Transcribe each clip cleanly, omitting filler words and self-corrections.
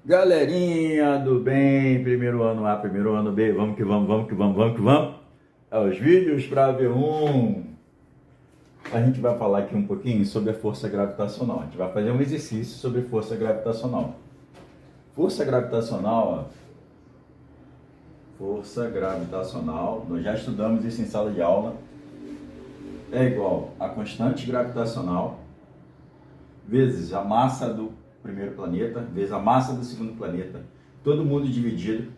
Galerinha do bem, primeiro ano A, primeiro ano B, vamos que vamos, vamos que vamos, vamos que vamos. Os vídeos para V1. A gente vai falar aqui um pouquinho sobre a força gravitacional. A gente vai fazer um exercício sobre força gravitacional. Força gravitacional, nós já estudamos isso em sala de aula. É igual a constante gravitacional vezes a massa do primeiro planeta, vezes a massa do segundo planeta, todo mundo dividido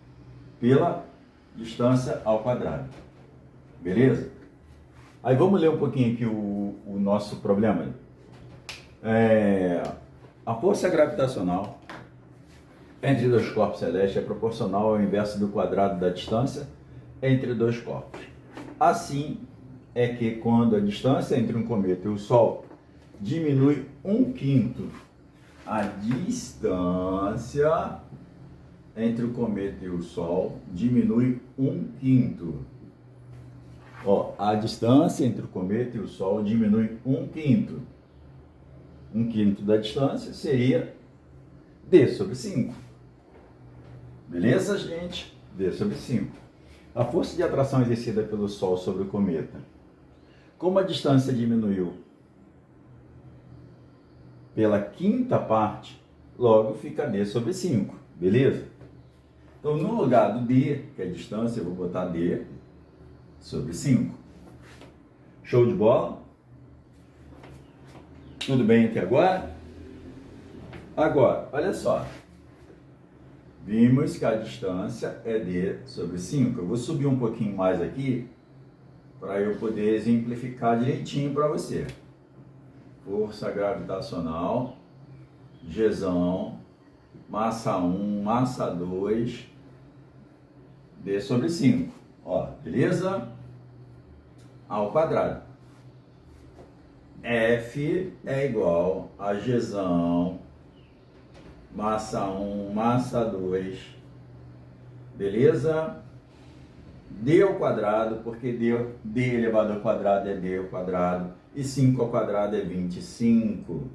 pela distância ao quadrado. Beleza? Aí vamos ler um pouquinho aqui o nosso problema. A força gravitacional entre dois corpos celestes é proporcional ao inverso do quadrado da distância entre dois corpos. Assim é que quando a distância entre um cometa e o Sol diminui 1/5, a distância entre o cometa e o Sol diminui 1/5. A distância entre o cometa e o Sol diminui 1/5. 1/5 da distância seria D sobre 5. Beleza, gente? D sobre 5. A força de atração exercida pelo Sol sobre o cometa. Como a distância diminuiu pela quinta parte, logo fica D sobre 5, beleza? Então, no lugar do D, que é a distância, eu vou botar D sobre 5. Show de bola? Tudo bem até agora? Agora, olha só. Vimos que a distância é D sobre 5. Eu vou subir um pouquinho mais aqui, para eu poder exemplificar direitinho para você. Força gravitacional, Gzão, massa 1, massa 2, D sobre 5. Beleza? Ao quadrado. F é igual a Gzão, massa 1, massa 2, beleza? D ao quadrado, porque D elevado ao quadrado é D ao quadrado, e 5 ao quadrado é 25.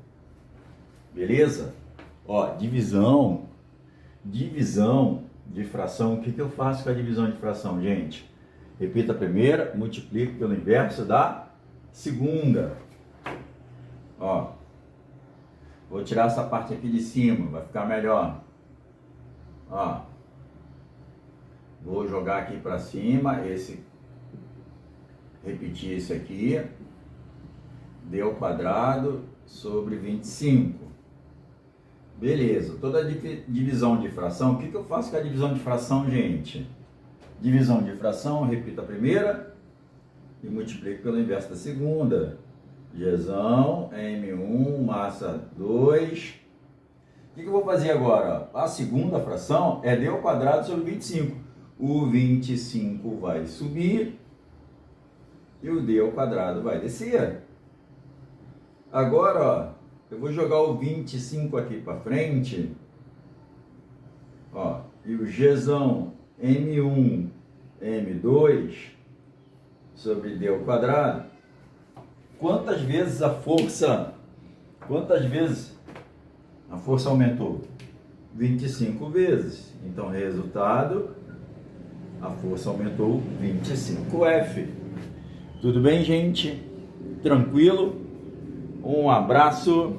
Beleza? Divisão de fração. O que eu faço com a divisão de fração, gente? Repita a primeira, multiplico pelo inverso da segunda. Vou tirar essa parte aqui de cima, vai ficar melhor. Vou jogar aqui para cima, repetir esse aqui, D ao quadrado sobre 25. Beleza, toda divisão de fração, o que eu faço com a divisão de fração, gente? Divisão de fração, repito a primeira e multiplico pelo inverso da segunda. Gzão, M1, massa 2. O que eu vou fazer agora? A segunda fração é D ao quadrado sobre 25. O 25 vai subir e o D ao quadrado vai descer. Agora, eu vou jogar o 25 aqui para frente. E o Gzão M1, M2 sobre D ao quadrado. Quantas vezes a força aumentou? 25 vezes. Então, resultado, a força aumentou 25F. Tudo bem, gente? Tranquilo? Um abraço.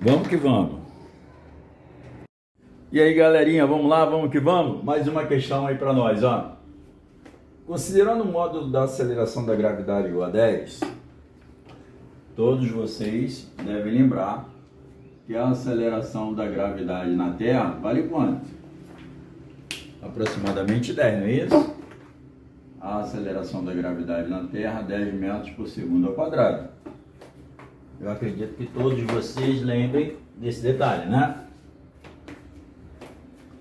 Vamos que vamos. E aí, galerinha, vamos lá, vamos que vamos? Mais uma questão aí para nós, Considerando o módulo da aceleração da gravidade igual a 10, todos vocês devem lembrar que a aceleração da gravidade na Terra vale quanto? Aproximadamente 10, não é isso? A aceleração da gravidade na Terra, 10 metros por segundo ao quadrado. Eu acredito que todos vocês lembrem desse detalhe, né?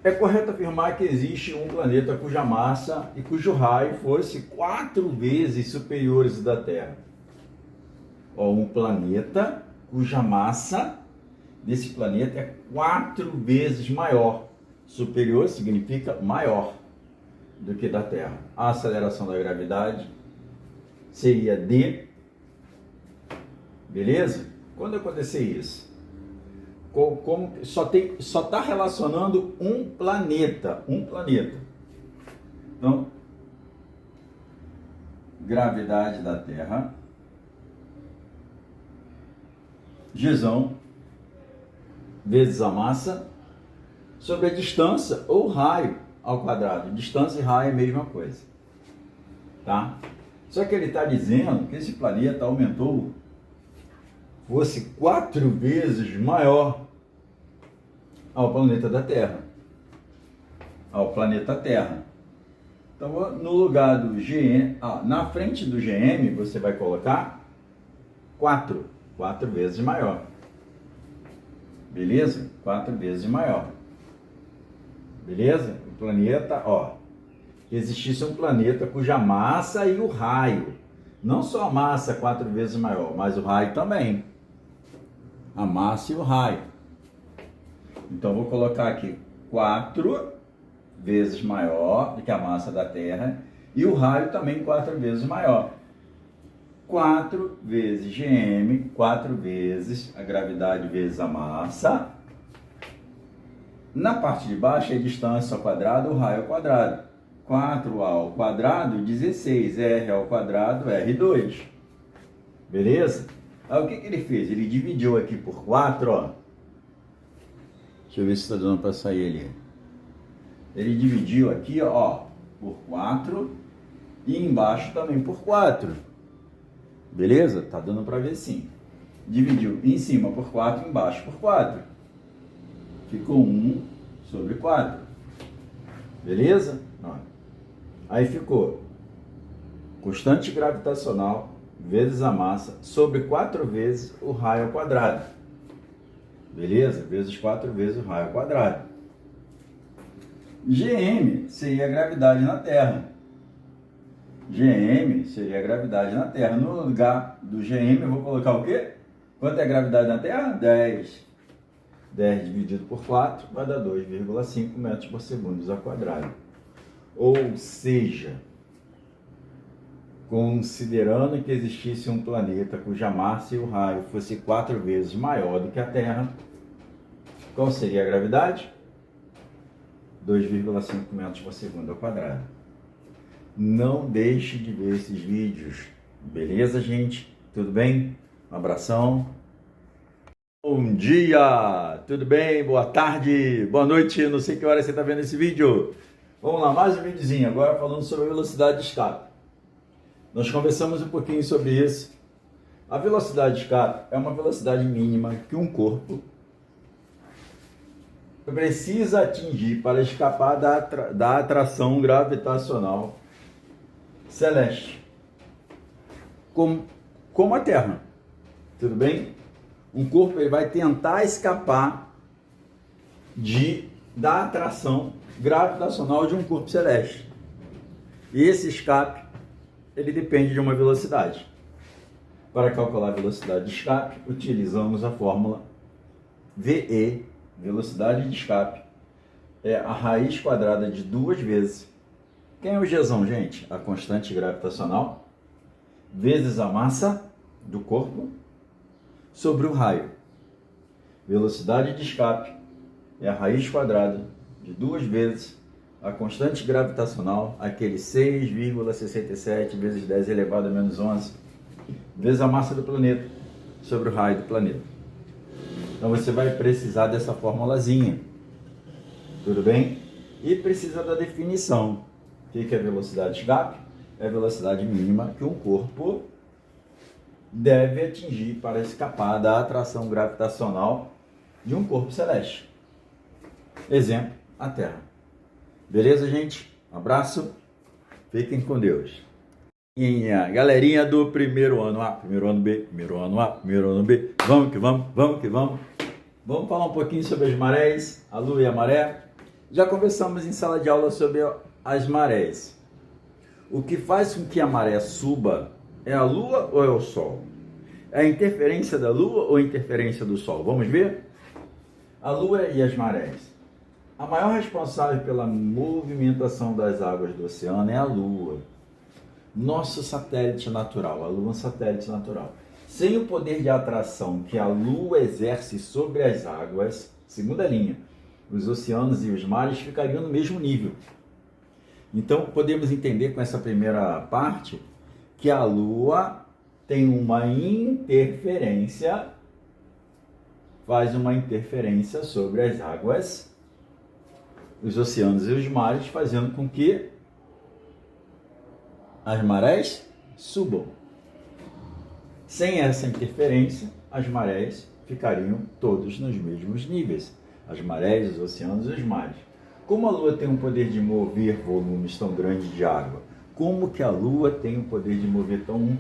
É correto afirmar que existe um planeta cuja massa e cujo raio fosse 4 vezes superiores da Terra. Um planeta cuja massa desse planeta é 4 vezes maior. Superior significa maior do que da Terra. A aceleração da gravidade seria D. Beleza? Quando acontecer isso? como só está relacionando um planeta. Então, gravidade da Terra, Gzão, vezes a massa, sobre a distância ou raio ao quadrado. Distância e raio é a mesma coisa. Tá? Só que ele está dizendo que esse planeta aumentou, fosse 4 vezes maior ao planeta da Terra. Ao planeta Terra. Então, no lugar do GM, na frente do GM, você vai colocar 4 vezes maior. Beleza? 4 vezes maior. Beleza? O planeta, existisse um planeta cuja massa e o raio, não só a massa 4 vezes maior, mas o raio também. A massa e o raio. Então, vou colocar aqui 4 vezes maior do que a massa da Terra e o raio também 4 vezes maior. 4 vezes GM, 4 vezes a gravidade vezes a massa. Na parte de baixo é distância ao quadrado, o raio ao quadrado. 4A ao quadrado, 16. R ao quadrado, R2. Beleza? Aí o que ele fez? Ele dividiu aqui por 4, ó. Deixa eu ver se está dando para sair ali. Ele dividiu aqui, ó, por 4 e embaixo também por 4. Beleza? Tá dando para ver sim. Dividiu em cima por 4, embaixo por 4. Ficou 1 sobre 4. Beleza? Ó. Aí ficou constante gravitacional vezes a massa sobre 4 vezes o raio ao quadrado. Beleza? Vezes 4 vezes o raio ao quadrado. GM seria a gravidade na Terra. GM seria a gravidade na Terra. No lugar do GM eu vou colocar o quê? Quanto é a gravidade na Terra? 10. 10 dividido por 4 vai dar 2,5 metros por segundo ao quadrado. Ou seja, considerando que existisse um planeta cuja massa e o raio fosse 4 vezes maior do que a Terra, qual seria a gravidade? 2,5 metros por segundo ao quadrado. Não deixe de ver esses vídeos. Beleza, gente? Tudo bem? Um abração. Bom dia! Tudo bem? Boa tarde, boa noite. Não sei que hora você está vendo esse vídeo. Vamos lá, mais um videozinho. Agora falando sobre a velocidade de escape. Nós conversamos um pouquinho sobre isso. A velocidade de escape é uma velocidade mínima que um corpo precisa atingir para escapar da atração gravitacional celeste, como a Terra. Tudo bem? Um corpo ele vai tentar escapar da atração gravitacional de um corpo celeste. E esse escape ele depende de uma velocidade. Para calcular a velocidade de escape, utilizamos a fórmula VE, velocidade de escape, é a raiz quadrada de 2 vezes. Quem é o Gzão, gente? A constante gravitacional, vezes a massa do corpo, sobre o raio. Velocidade de escape é a raiz quadrada de 2 vezes a constante gravitacional, aquele 6,67 vezes 10 elevado a menos 11, vezes a massa do planeta sobre o raio do planeta. Então você vai precisar dessa formulazinha, tudo bem? E precisa da definição. O que é velocidade de escape? É a velocidade mínima que um corpo deve atingir para escapar da atração gravitacional de um corpo celeste. Exemplo, a Terra. Beleza, gente? Um abraço. Fiquem com Deus. Galerinha do primeiro ano A, primeiro ano B, primeiro ano A, primeiro ano B. Vamos que vamos, vamos que vamos. Vamos falar um pouquinho sobre as marés, a lua e a maré. Já conversamos em sala de aula sobre as marés. O que faz com que a maré suba é a lua ou é o sol? É a interferência da lua ou a interferência do sol? Vamos ver? A lua e as marés. A maior responsável pela movimentação das águas do oceano é a lua. Nosso satélite natural, a lua é um satélite natural. Sem o poder de atração que a Lua exerce sobre as águas, segunda linha, os oceanos e os mares ficariam no mesmo nível. Então, podemos entender com essa primeira parte que a Lua tem uma interferência, faz uma interferência sobre as águas, os oceanos e os mares, fazendo com que as marés subam. Sem essa interferência, as marés ficariam todos nos mesmos níveis. As marés, os oceanos e os mares. Como a Lua tem o poder de mover volumes tão grandes de água? Como que a Lua tem o poder de mover tão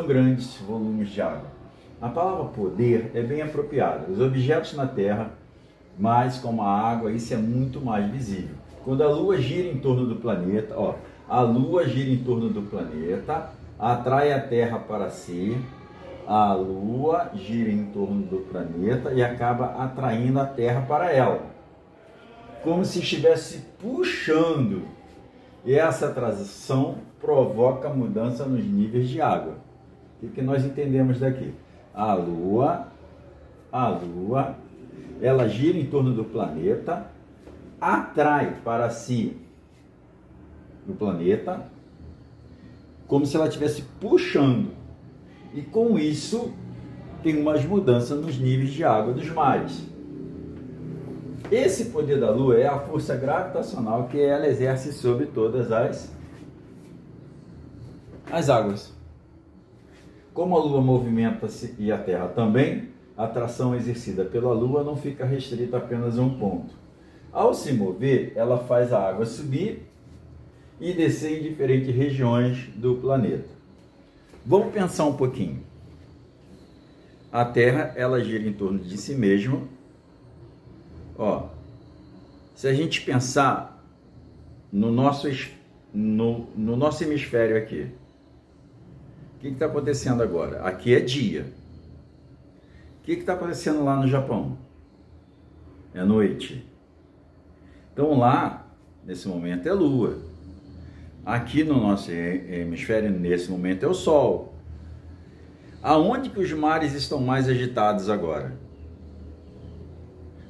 grandes volumes de água? A palavra poder é bem apropriada. Os objetos na Terra, mas como a água, isso é muito mais visível. Quando a Lua gira em torno do planeta, a Lua gira em torno do planeta, atrai a Terra para si, a Lua gira em torno do planeta e acaba atraindo a Terra para ela. Como se estivesse puxando. E essa atração provoca mudança nos níveis de água. O que nós entendemos daqui? A Lua, ela gira em torno do planeta, atrai para si o planeta, como se ela estivesse puxando. E com isso, tem umas mudanças nos níveis de água dos mares. Esse poder da Lua é a força gravitacional que ela exerce sobre todas as águas. Como a Lua movimenta-se e a Terra também, a atração exercida pela Lua não fica restrita a apenas um ponto. Ao se mover, ela faz a água subir e descer em diferentes regiões do planeta. Vamos pensar um pouquinho. A Terra, ela gira em torno de si mesma. Se a gente pensar no nosso hemisfério aqui, o que está acontecendo agora? Aqui é dia. O que está acontecendo lá no Japão? É noite. Então lá, nesse momento, é lua. Aqui no nosso hemisfério, nesse momento, é o sol. Aonde que os mares estão mais agitados agora?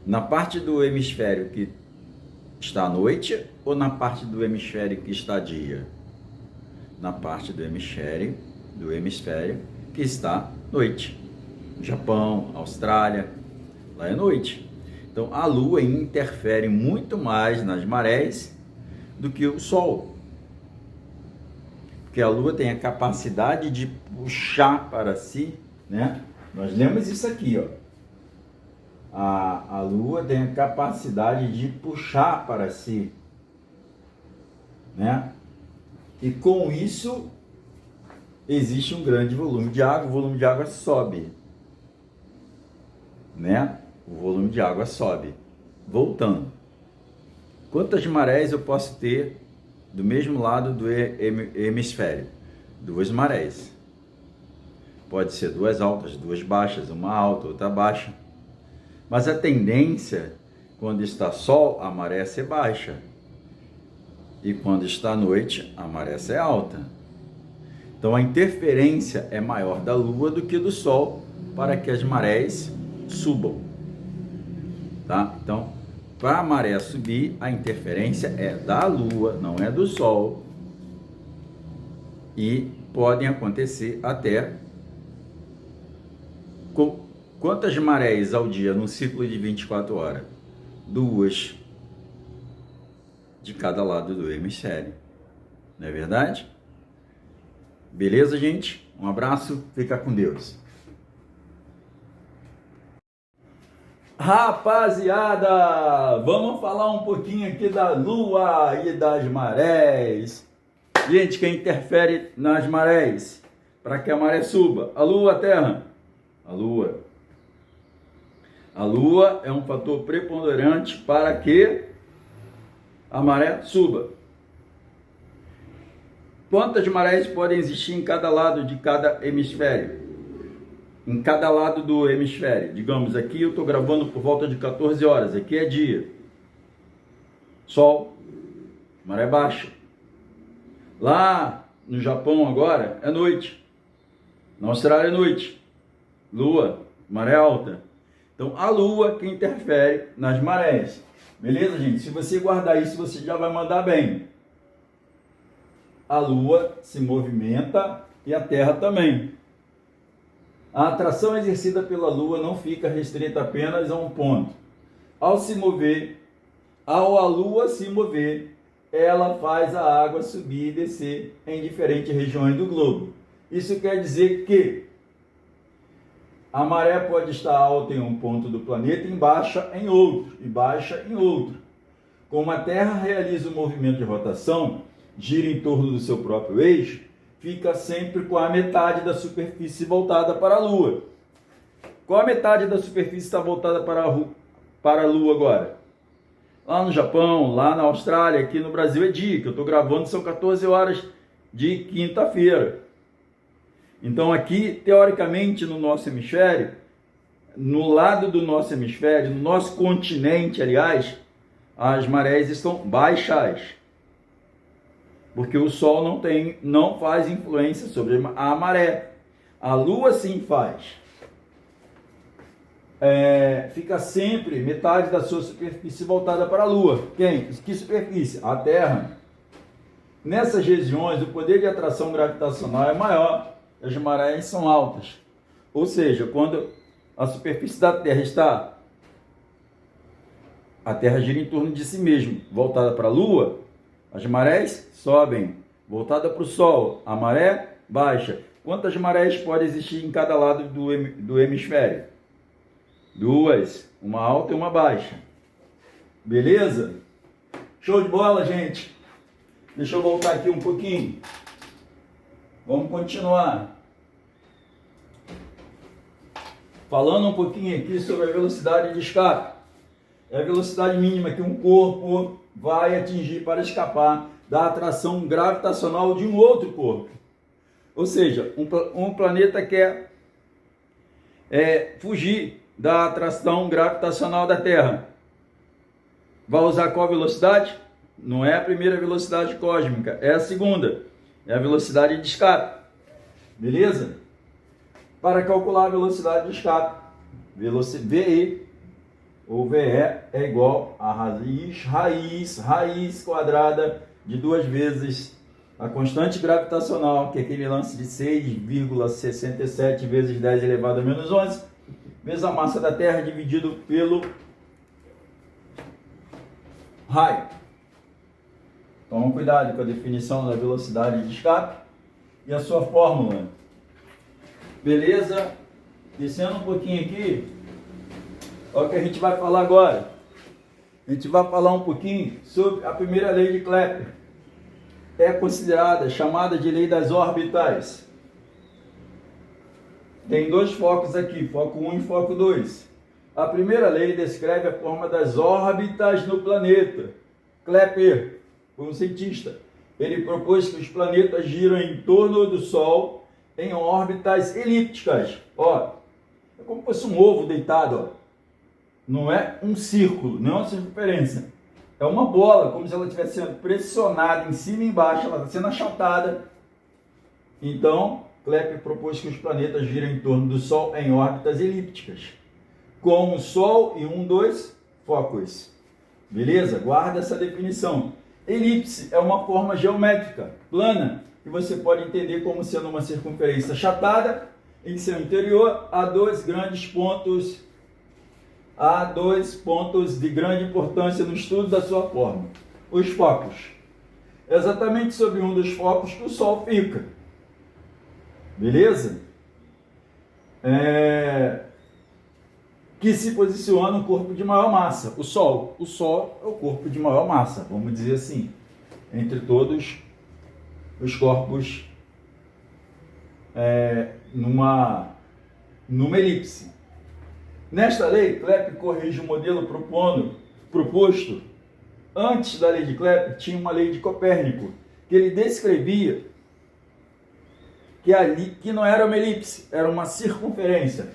Na parte do hemisfério que está à noite ou na parte do hemisfério que está dia? Na parte do hemisfério que está à noite. Japão, Austrália, lá é noite. Então a Lua interfere muito mais nas marés do que o Sol. Porque a Lua tem a capacidade de puxar para si, né? Nós lemos isso aqui, A Lua tem a capacidade de puxar para si, né? E com isso existe um grande volume de água, o volume de água sobe, né? O volume de água sobe. Voltando. Quantas marés eu posso ter do mesmo lado do hemisfério? 2 marés. Pode ser 2 altas, 2 baixas, uma alta, outra baixa. Mas a tendência, quando está sol, a maré ser baixa. E quando está noite, a maré ser alta. Então a interferência é maior da Lua do que do Sol para que as marés subam. Tá? Então, para a maré subir, a interferência é da Lua, não é do Sol. E podem acontecer até quantas marés ao dia num ciclo de 24 horas? 2 de cada lado do hemisfério. Não é verdade? Beleza, gente? Um abraço, fica com Deus. Rapaziada, vamos falar um pouquinho aqui da Lua e das marés. Gente, quem interfere nas marés para que a maré suba? A Lua, a Terra? A Lua. A Lua é um fator preponderante para que a maré suba. Quantas marés podem existir em cada lado de cada hemisfério? Em cada lado do hemisfério. Digamos, aqui eu estou gravando por volta de 14 horas. Aqui é dia. Sol. Maré baixa. Lá no Japão agora é noite. Na Austrália é noite. Lua, maré alta. Então, a lua que interfere nas marés. Beleza, gente? Se você guardar isso, você já vai mandar bem. A lua se movimenta e a terra também. A atração exercida pela lua não fica restrita apenas a um ponto. Ao a lua se mover, ela faz a água subir e descer em diferentes regiões do globo. Isso quer dizer que a maré pode estar alta em um ponto do planeta e baixa em outro, Como a Terra realiza o movimento de rotação, gira em torno do seu próprio eixo, fica sempre com a metade da superfície voltada para a Lua. Qual a metade da superfície está voltada para a Lua agora? Lá no Japão, lá na Austrália, aqui no Brasil é dia, que eu estou gravando, são 14 horas de quinta-feira. Então aqui, teoricamente, no nosso hemisfério, no lado do nosso hemisfério, no nosso continente, aliás, as marés estão baixas. Porque o Sol não faz influência sobre a maré. A Lua sim faz. Fica sempre metade da sua superfície voltada para a Lua. Que superfície? A Terra. Nessas regiões, o poder de atração gravitacional é maior. As marés são altas. Ou seja, quando a superfície da Terra a Terra gira em torno de si mesma, voltada para a Lua, as marés sobem. Voltada para o Sol, a maré baixa. Quantas marés podem existir em cada lado do hemisfério? 2, uma alta e uma baixa. Beleza? Show de bola, gente. Deixa eu voltar aqui um pouquinho. Vamos continuar. Falando um pouquinho aqui sobre a velocidade de escape. É a velocidade mínima que um corpo vai atingir para escapar da atração gravitacional de um outro corpo. Ou seja, um planeta quer fugir da atração gravitacional da Terra. Vai usar qual velocidade? Não é a primeira velocidade cósmica, é a segunda. É a velocidade de escape. Beleza? Para calcular a velocidade de escape, VE ou VE é igual a raiz quadrada de 2 vezes a constante gravitacional, que é aquele lance de 6,67 vezes 10 elevado a menos 11, vezes a massa da Terra dividido pelo raio. Toma cuidado com a definição da velocidade de escape e a sua fórmula. Beleza? Descendo um pouquinho aqui, olha o que a gente vai falar agora. A gente vai falar um pouquinho sobre a primeira lei de Kepler. É considerada, chamada de lei das órbitas. Tem 2 focos aqui, foco 1 e foco 2. A primeira lei descreve a forma das órbitas no planeta. Kepler foi um cientista. Ele propôs que os planetas giram em torno do Sol em órbitas elípticas. Ó, é como se fosse um ovo deitado, ó. Não é um círculo, não é uma circunferência. É uma bola, como se ela estivesse sendo pressionada em cima e embaixo, ela está sendo achatada. Então, Kepler propôs que os planetas girem em torno do Sol em órbitas elípticas, com o Sol e 2 focos. Beleza? Guarda essa definição. Elipse é uma forma geométrica, plana, que você pode entender como sendo uma circunferência achatada. Em seu interior há 2 pontos de grande importância no estudo da sua forma. Os focos. Exatamente sobre um dos focos que o Sol fica. Beleza? Que se posiciona no corpo de maior massa. O Sol. O Sol é o corpo de maior massa, vamos dizer assim, entre todos os corpos numa elipse. Nesta lei, Kepler corrige o modelo proposto. Antes da lei de Kepler, tinha uma lei de Copérnico, que ele descrevia que não era uma elipse, era uma circunferência,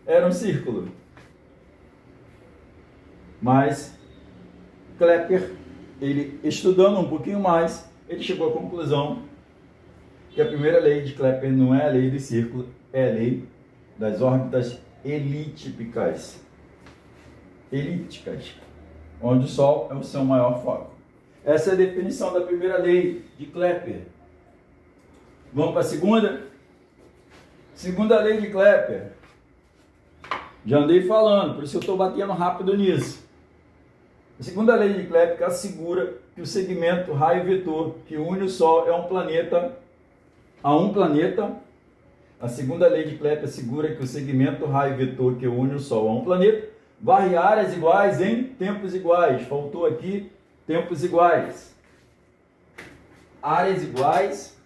era um círculo. Mas Kepler, ele estudando um pouquinho mais, ele chegou à conclusão que a primeira lei de Kepler não é a lei do círculo, é a lei das órbitas elípticas, onde o Sol é o seu maior foco. Essa é a definição da primeira lei de Kepler. Vamos para a segunda? Segunda lei de Kepler. Já andei falando, por isso eu estou batendo rápido nisso. A segunda lei de Kepler assegura que o segmento raio-vetor que une o Sol é um planeta a um planeta. A segunda lei de Kepler assegura que o segmento raio-vetor que une o Sol a um planeta varre áreas iguais em tempos iguais. Faltou aqui tempos iguais. Áreas iguais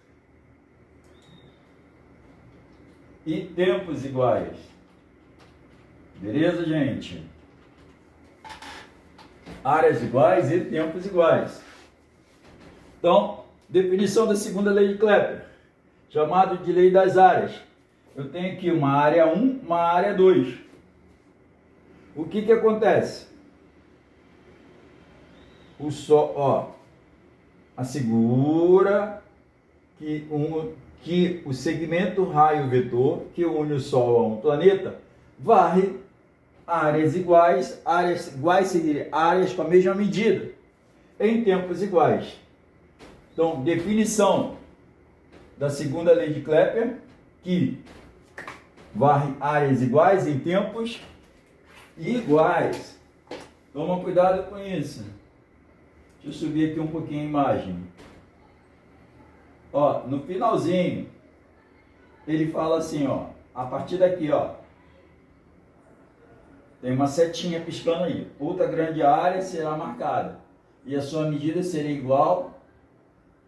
e tempos iguais. Beleza, gente? Áreas iguais e tempos iguais. Então, definição da segunda lei de Kepler, chamado de lei das áreas. Eu tenho aqui uma área 1, uma área 2. O que acontece? O Sol, assegura que o segmento raio-vetor que une o Sol a um planeta varre áreas iguais seria áreas com a mesma medida, em tempos iguais. Então, definição da segunda lei de Kepler, que varre áreas iguais em tempos iguais. Toma cuidado com isso. Deixa eu subir aqui um pouquinho a imagem. No finalzinho, ele fala assim, a partir daqui, tem uma setinha piscando aí. Outra grande área será marcada. E a sua medida será igual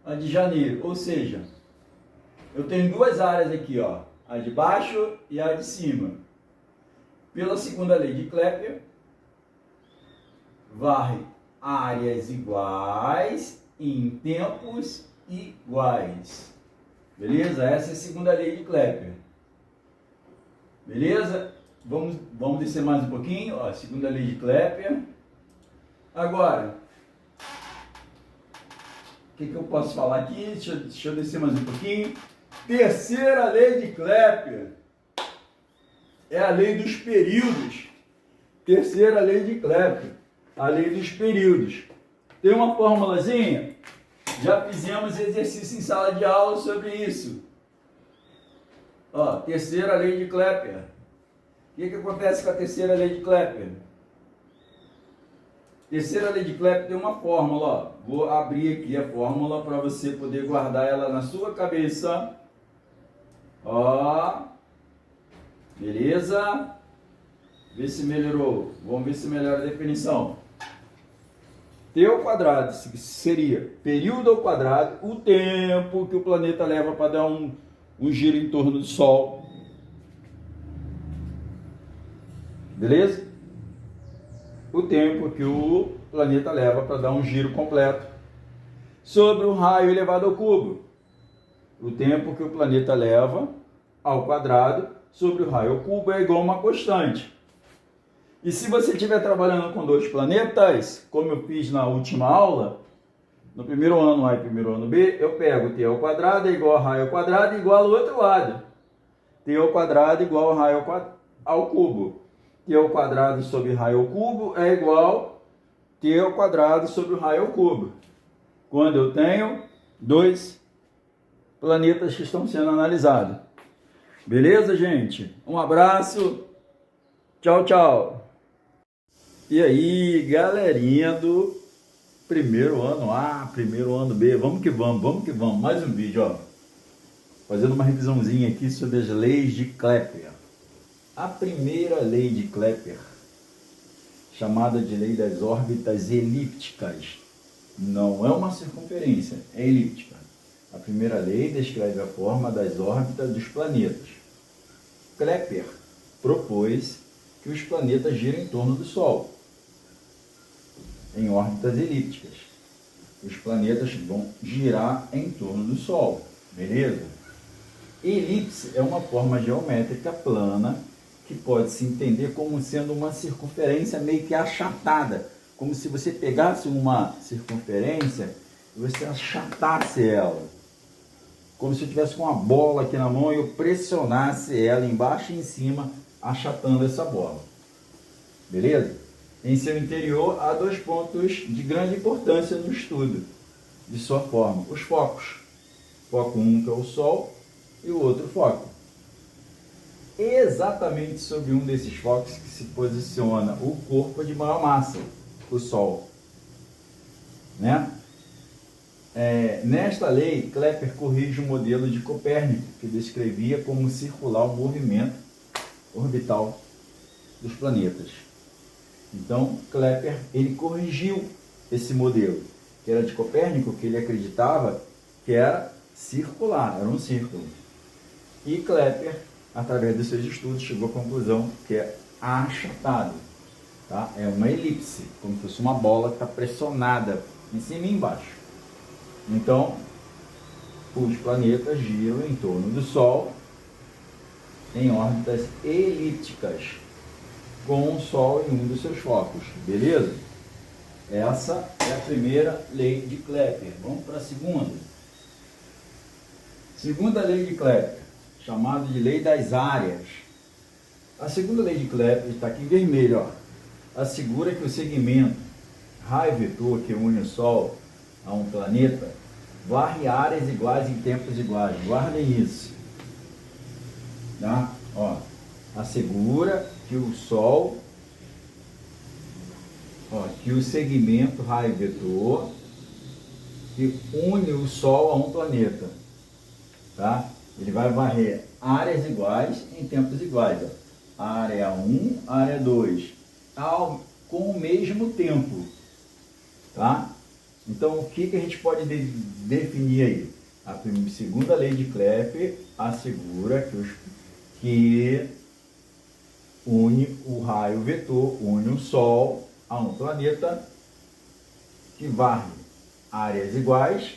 à de janeiro. Ou seja, eu tenho duas áreas aqui, a de baixo e a de cima. Pela segunda lei de Kepler, varre áreas iguais em tempos iguais. Beleza? Essa é a segunda lei de Kepler. Beleza? Vamos descer mais um pouquinho. Segunda lei de Kepler. Agora, o que eu posso falar aqui? Deixa eu descer mais um pouquinho. Terceira lei de Kepler é a lei dos períodos. Terceira lei de Kepler, a lei dos períodos. Tem uma formulazinha? Já fizemos exercício em sala de aula sobre isso. Terceira lei de Kepler. O que acontece com a terceira lei de Kepler? Terceira lei de Kepler tem uma fórmula. Vou abrir aqui a fórmula para você poder guardar ela na sua cabeça. Beleza? Vê se melhorou. Vamos ver se melhora a definição. T ao quadrado seria período ao quadrado, o tempo que o planeta leva para dar um giro em torno do Sol. Beleza? O tempo que o planeta leva para dar um giro completo sobre o raio elevado ao cubo. O tempo que o planeta leva ao quadrado sobre o raio ao cubo é igual a uma constante. E se você estiver trabalhando com dois planetas, como eu fiz na última aula, no primeiro ano A e primeiro ano B, eu pego T ao quadrado é igual a raio ao quadrado igual ao outro lado. T ao quadrado igual a raio ao cubo. T ao quadrado sobre raio ao cubo é igual a T ao quadrado sobre o raio ao cubo. Quando eu tenho dois planetas que estão sendo analisados. Beleza, gente? Um abraço. Tchau, tchau. E aí, galerinha do primeiro ano A, primeiro ano B. Vamos que vamos. Mais um vídeo, fazendo uma revisãozinha aqui sobre as leis de Kepler. A primeira lei de Kepler, chamada de lei das órbitas elípticas, não é uma circunferência, é elíptica. A primeira lei descreve a forma das órbitas dos planetas. Kepler propôs que os planetas giram em torno do Sol, em órbitas elípticas. Os planetas vão girar em torno do Sol, beleza? Elipse é uma forma geométrica plana que pode se entender como sendo uma circunferência meio que achatada, como se você pegasse uma circunferência e você achatasse ela. como se eu tivesse com uma bola aqui na mão e eu pressionasse ela embaixo e em cima, achatando essa bola. Beleza? Em seu interior há dois pontos de grande importância no estudo de sua forma: os focos. Foco 1, que é o Sol, e o outro foco. Exatamente sobre um desses focos que se posiciona o corpo de maior massa, o Sol. Né? Nesta lei, Kepler corrige o modelo de Copérnico, que descrevia como circular o movimento orbital dos planetas. Então, Kepler, ele corrigiu esse modelo, que era de Copérnico, que ele acreditava que era circular, era um círculo. E Kepler, através dos seus estudos, chegou à conclusão que é achatado. Tá? É uma elipse, como se fosse uma bola que está pressionada em cima e embaixo. Então, os planetas giram em torno do Sol em órbitas elípticas, com o Sol em um dos seus focos. Beleza? Essa é a primeira lei de Kepler. Vamos para a segunda. Segunda lei de Kepler, chamada de lei das áreas. A segunda lei de Kepler, está aqui em vermelho, ó, assegura que o segmento raio-vetor que une o Sol a um planeta varre áreas iguais em tempos iguais. Guardem isso. Tá? Ó, assegura que o Sol, que o segmento raio-vetor que une o Sol a um planeta, tá? Ele vai varrer áreas iguais em tempos iguais. Ó. Área 1, área 2, com o mesmo tempo. Tá? Então, o que a gente pode definir aí? A segunda lei de Kepler assegura que une o raio vetor, une o Sol a um planeta que varre áreas iguais,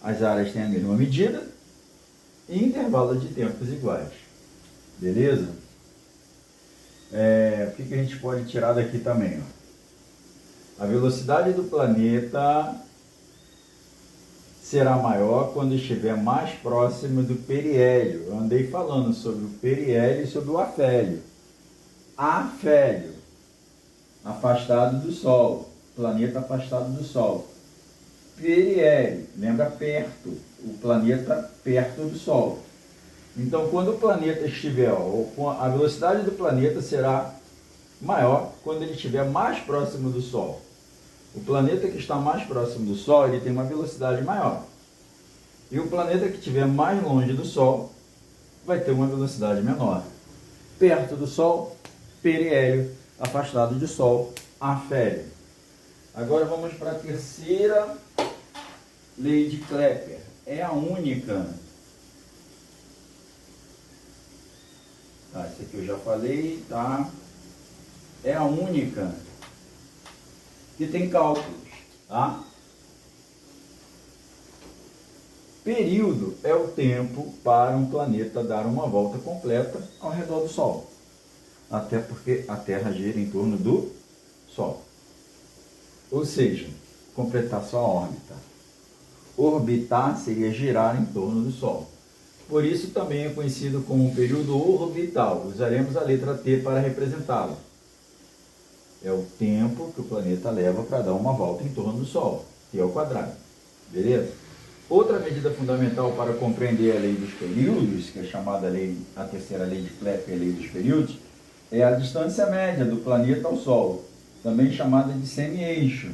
as áreas têm a mesma medida e intervalos de tempos iguais. Beleza? O que a gente pode tirar daqui também? Ó? A velocidade do planeta será maior quando estiver mais próximo do periélio. Eu andei falando sobre o periélio e sobre o afélio. Afélio, afastado do Sol, planeta afastado do Sol. Periélio, lembra perto, o planeta perto do Sol. Então, quando o planeta estiver, a velocidade do planeta será maior quando ele estiver mais próximo do Sol. O planeta que está mais próximo do Sol, ele tem uma velocidade maior. E o planeta que estiver mais longe do Sol vai ter uma velocidade menor. Perto do Sol, periélio, afastado do Sol, afélio. Agora vamos para a terceira lei de Kepler. É a única. Tá, esse aqui eu já falei, tá? É a única que tem cálculos, tá? Período é o tempo para um planeta dar uma volta completa ao redor do Sol. Até porque a Terra gira em torno do Sol. Ou seja, completar sua órbita. Orbitar seria girar em torno do Sol. Por isso também é conhecido como período orbital. Usaremos a letra T para representá-lo. É o tempo que o planeta leva para dar uma volta em torno do Sol, que é o quadrado. Beleza? Outra medida fundamental para compreender a lei dos períodos, que é chamada a terceira lei de Kepler, a lei dos períodos, é a distância média do planeta ao Sol, também chamada de semi-eixo,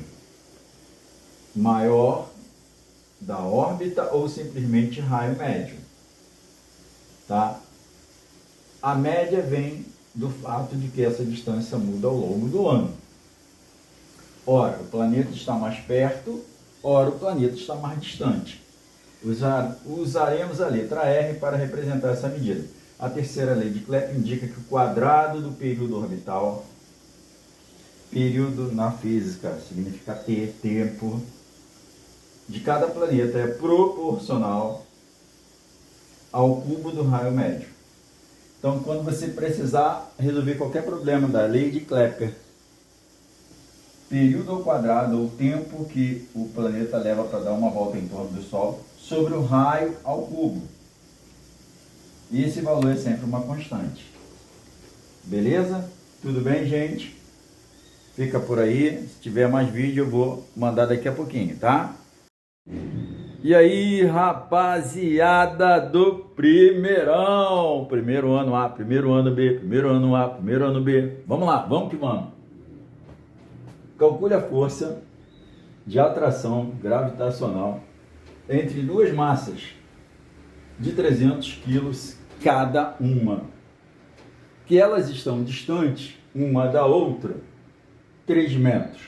maior da órbita ou simplesmente raio médio. Tá? A média vem do fato de que essa distância muda ao longo do ano. Ora, o planeta está mais perto, ora, o planeta está mais distante. Usaremos a letra R para representar essa medida. A terceira lei de Kepler indica que o quadrado do período orbital, período na física significa tempo, de cada planeta é proporcional ao cubo do raio médio. Então, quando você precisar resolver qualquer problema da lei de Kepler, período ao quadrado, ou tempo que o planeta leva para dar uma volta em torno do Sol, sobre o raio ao cubo. E esse valor é sempre uma constante. Beleza? Tudo bem, gente? Fica por aí. Se tiver mais vídeo, eu vou mandar daqui a pouquinho, tá? E aí, rapaziada do primeirão! Primeiro ano A, primeiro ano B, primeiro ano A, primeiro ano B. Vamos lá, vamos que vamos. Calcule a força de atração gravitacional entre duas massas de 300 quilos cada uma, que elas estão distantes uma da outra 3 metros.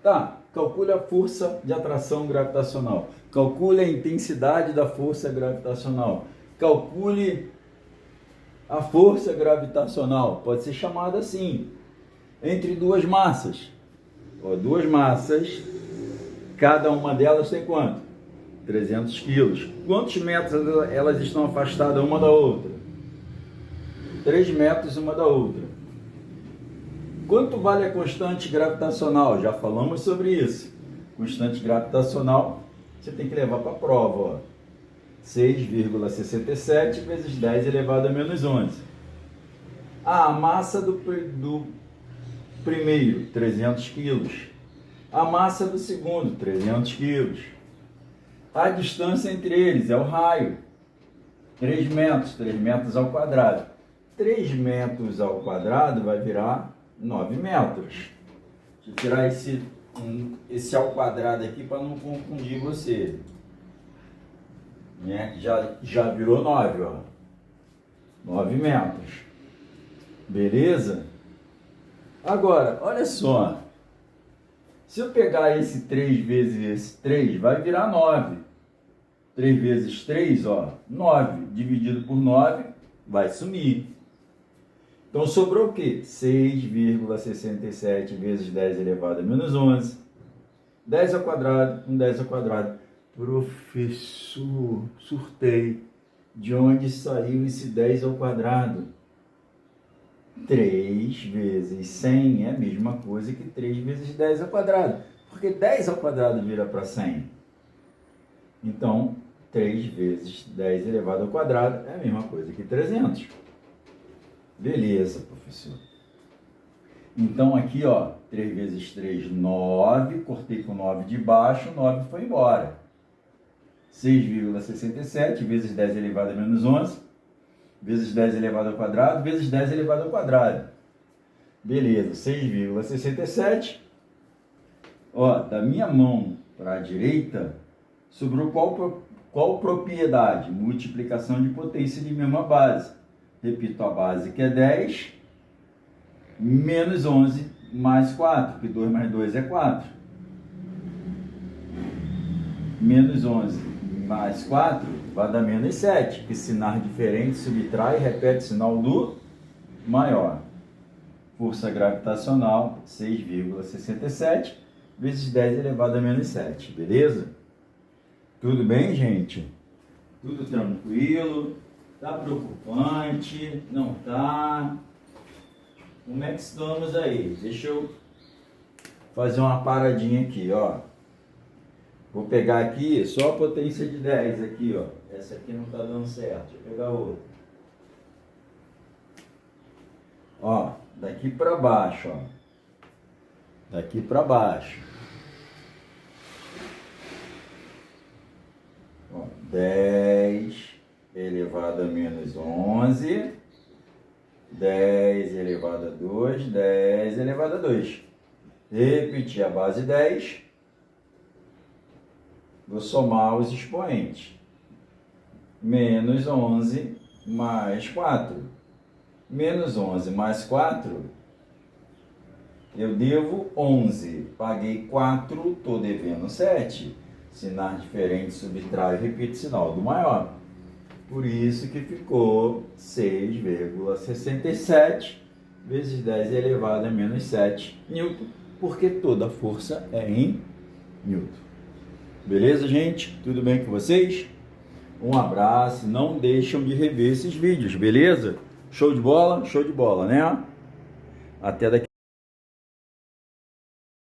Tá, calcule a força de atração gravitacional, calcule a intensidade da força gravitacional, calcule a força gravitacional, pode ser chamada assim, entre duas massas. Ó, duas massas, cada uma delas tem quanto? 300 quilos. Quantos metros elas estão afastadas uma da outra? 3 metros uma da outra. Quanto vale a constante gravitacional? Já falamos sobre isso. Constante gravitacional, você tem que levar para a prova. Ó. 6,67 vezes 10 elevado a menos 11. A massa do primeiro, 300 quilos. A massa do segundo, 300 quilos. A distância entre eles é o raio. 3 metros ao quadrado. 3 metros ao quadrado vai virar 9 metros. Deixa eu tirar esse ao quadrado aqui para não confundir você. Né? Já virou 9, ó. 9 metros. Beleza? Agora, olha só. Se eu pegar esse 3 vezes esse 3, vai virar 9. 3 vezes 3, ó, 9. Dividido por 9, vai sumir. Então, sobrou o quê? 6,67 vezes 10 elevado a menos 11. 10 ao quadrado, 10 ao quadrado. Professor, surtei. De onde saiu esse 10 ao quadrado? 3 vezes 100 é a mesma coisa que 3 vezes 10 ao quadrado. Porque 10 ao quadrado vira para 100. Então, 3 vezes 10 elevado ao quadrado é a mesma coisa que 300. Beleza, professor. Então, aqui, ó, 3 vezes 3, 9. Cortei com 9 de baixo, 9 foi embora. 6,67 vezes 10 elevado a menos 11. Vezes 10 elevado ao quadrado, vezes 10 elevado ao quadrado. Beleza, 6,67. Ó, da minha mão para a direita, sobrou qual propriedade? Multiplicação de potência de mesma base. Repito, a base que é 10, menos 11 mais 4, que 2 mais 2 é 4. Menos 11 mais 4 vai dar menos 7, que sinal diferente subtrai e repete o sinal do maior. Força gravitacional, 6,67 vezes 10 elevado a menos 7, beleza? Tudo bem, gente? Tudo tranquilo? Tá preocupante? Não tá? Como é que estamos aí? Deixa eu fazer uma paradinha aqui, ó. Vou pegar aqui só a potência de 10 aqui, ó. Essa aqui não tá dando certo. Deixa eu pegar outra. Ó, daqui para baixo, ó. Daqui para baixo. Ó, 10 elevado a menos 11. 10 elevado a 2. 10 elevado a 2. Repetir a base 10. Vou somar os expoentes. Menos 11 mais 4. Menos 11 mais 4, eu devo 11. Paguei 4, estou devendo 7. Sinais diferentes, subtrai e repito o sinal do maior. Por isso que ficou 6,67 vezes 10 elevado a menos 7 Newton, porque toda força é em Newton. Beleza, gente? Tudo bem com vocês? Um abraço, não deixam de rever esses vídeos, beleza? Show de bola, né? Até daqui.